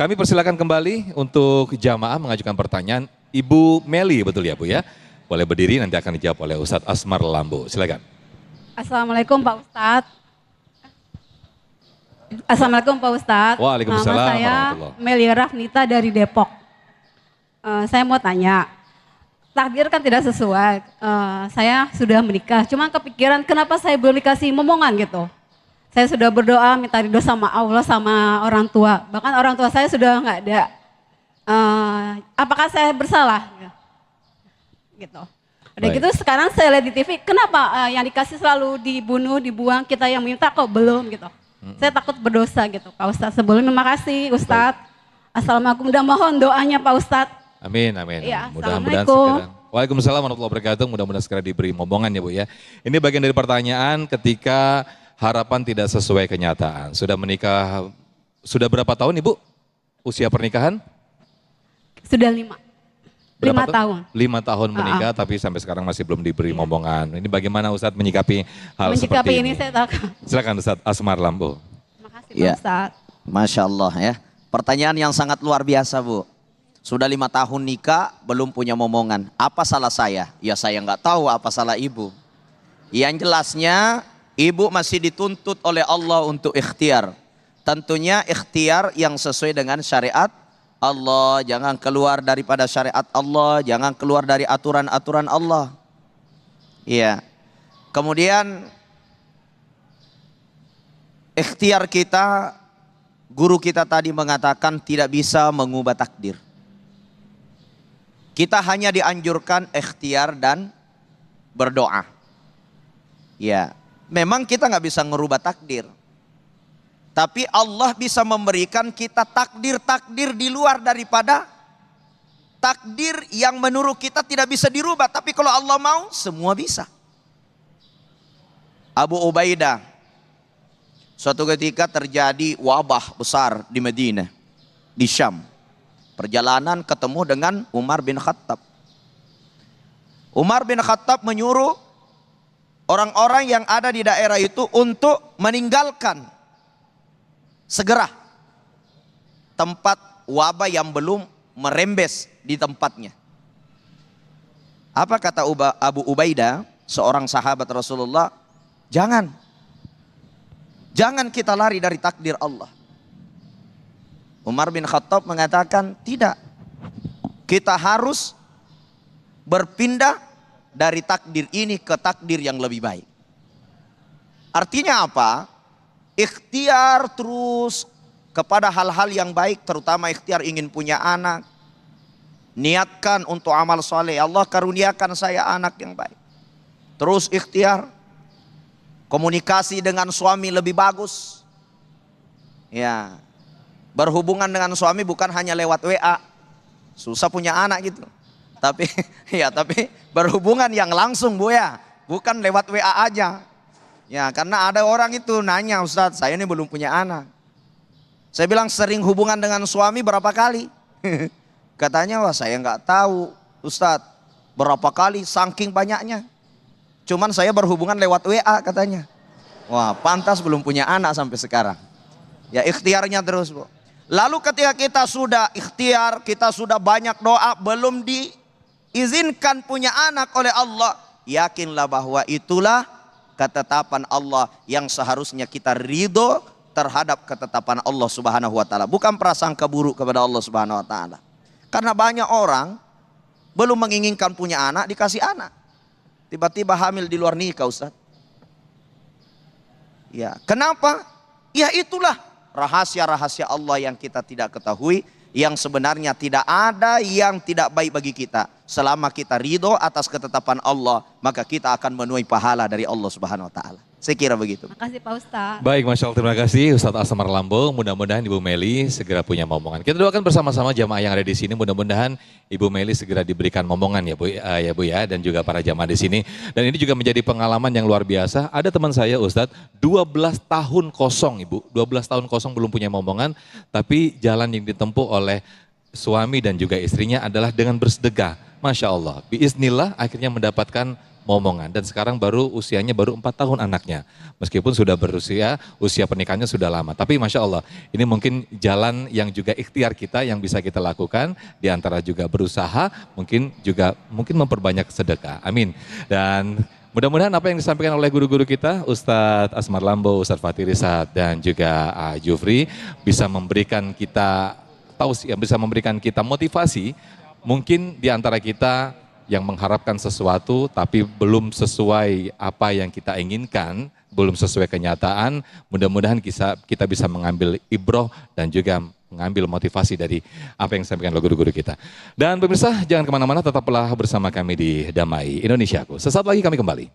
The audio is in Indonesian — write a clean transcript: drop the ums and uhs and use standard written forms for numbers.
Kami persilakan kembali untuk jamaah mengajukan pertanyaan. Ibu Meli, betul ya Bu ya? Boleh berdiri, nanti akan dijawab oleh Ustadz Asmar Lambo. Silakan. Assalamualaikum Pak Ustadz. Assalamualaikum Pak Ustadz. Waalaikumsalam Nama saya warahmatullahi. Meli Rafnita dari Depok. Saya mau tanya, takdir kan tidak sesuai. Saya sudah menikah, cuma kepikiran kenapa saya belum dikasih momongan gitu. Saya sudah berdoa minta ridho sama Allah sama orang tua. Bahkan orang tua saya sudah nggak ada. Apakah saya bersalah? Gitu. Udah Baik. gitu sekarang saya lihat di TV, kenapa yang dikasih selalu dibunuh, dibuang, kita yang minta kok belum gitu. Saya takut berdosa gitu Pak Ustadz. Sebelumnya terima kasih Ustadz. Assalamualaikum dan mohon doanya Pak Ustadz. Amin, amin. Ya, Mudah-mudahan Assalamualaikum. segera. Waalaikumsalam warahmatullahi wabarakatuh. Mudah-mudahan segera diberi momongan ya Bu ya. Ini bagian dari pertanyaan ketika harapan tidak sesuai kenyataan. Sudah menikah, sudah berapa tahun Ibu usia pernikahan? Sudah 5 Berapa tuh? tahun. 5 tahun menikah tapi sampai sekarang masih belum diberi momongan. Ini bagaimana Ustadz menyikapi hal Menyikapi seperti ini ini? saya takut. Silakan Ustadz Asmar Lambo. Terima kasih Pak Ya. Ustadz. Masya Allah ya. Pertanyaan yang sangat luar biasa Bu. Sudah 5 tahun nikah belum punya momongan. Apa salah saya? Ya saya nggak tahu apa salah ibu. Yang jelasnya ibu masih dituntut oleh Allah untuk ikhtiar. Tentunya ikhtiar yang sesuai dengan syariat Allah. Jangan keluar daripada syariat Allah. Jangan keluar dari aturan-aturan Allah. Iya. Kemudian ikhtiar kita, guru kita tadi mengatakan tidak bisa mengubah takdir. Kita hanya dianjurkan ikhtiar dan berdoa. Ya, memang kita nggak bisa merubah takdir. Tapi Allah bisa memberikan kita takdir-takdir di luar daripada takdir yang menurut kita tidak bisa dirubah. Tapi kalau Allah mau, semua bisa. Abu Ubaidah, suatu ketika terjadi wabah besar di Madinah, di Syam. Perjalanan ketemu dengan Umar bin Khattab. Umar bin Khattab menyuruh orang-orang yang ada di daerah itu untuk meninggalkan segera tempat wabah yang belum merembes di tempatnya. Apa kata Abu Ubaidah, seorang sahabat Rasulullah? Jangan kita lari dari takdir Allah. Umar bin Khattab mengatakan tidak. Kita harus berpindah dari takdir ini ke takdir yang lebih baik. Artinya apa? Ikhtiar terus kepada hal-hal yang baik, terutama ikhtiar ingin punya anak. Niatkan untuk amal soleh, Allah karuniakan saya anak yang baik. Terus ikhtiar, komunikasi dengan suami lebih bagus. Ya, berhubungan dengan suami bukan hanya lewat WA, susah punya anak gitu. Tapi tapi berhubungan yang langsung Bu ya, bukan lewat WA aja. Ya, karena ada orang itu nanya, Ustadz saya ini belum punya anak. Saya bilang sering hubungan dengan suami berapa kali? Katanya wah saya nggak tahu Ustadz berapa kali saking banyaknya. Cuman saya berhubungan lewat WA katanya. Wah pantas belum punya anak sampai sekarang. Ya ikhtiarnya terus Bu. Lalu ketika kita sudah ikhtiar, kita sudah banyak doa, belum diizinkan punya anak oleh Allah, yakinlah bahwa itulah ketetapan Allah yang seharusnya kita ridho terhadap ketetapan Allah Subhanahu wa taala, bukan prasangka buruk kepada Allah Subhanahu wa taala. Karena banyak orang belum menginginkan punya anak, dikasih anak. Tiba-tiba hamil di luar nikah Ustaz. Ya, kenapa? Ya itulah rahasia-rahasia Allah yang kita tidak ketahui, yang sebenarnya tidak ada yang tidak baik bagi kita. Selama kita ridho atas ketetapan Allah, maka kita akan menuai pahala dari Allah Subhanahu wa taala. Saya kira begitu. Makasih Pak Ustadz. Baik, Masya Allah, terima kasih Ustadz Asmar Lambo. Mudah-mudahan Ibu Meli segera punya momongan. Kita doakan bersama-sama jamaah yang ada di sini. Mudah-mudahan Ibu Meli segera diberikan momongan ya Bu ya, dan juga para jamaah di sini. Dan ini juga menjadi pengalaman yang luar biasa. Ada teman saya Ustadz, 12 tahun kosong Ibu, 12 tahun kosong belum punya momongan, tapi jalan yang ditempuh oleh suami dan juga istrinya adalah dengan bersedekah. Masya Allah, biiznillah akhirnya mendapatkan momongan. Dan sekarang usianya baru 4 tahun anaknya. Meskipun sudah usia pernikahannya sudah lama. Tapi Masya Allah, ini mungkin jalan yang juga ikhtiar kita yang bisa kita lakukan. Di antara juga berusaha, mungkin memperbanyak sedekah. Amin. Dan mudah-mudahan apa yang disampaikan oleh guru-guru kita, Ustadz Asmar Lambo, Ustadz Fatih Risat, dan juga Jufri bisa memberikan kita bisa memberikan kita motivasi. Mungkin di antara kita yang mengharapkan sesuatu tapi belum sesuai apa yang kita inginkan, belum sesuai kenyataan, mudah-mudahan kita bisa mengambil ibroh dan juga mengambil motivasi dari apa yang disampaikan oleh guru-guru kita. Dan pemirsa, jangan kemana-mana, tetaplah bersama kami di Damai Indonesiaku. Sesaat lagi kami kembali.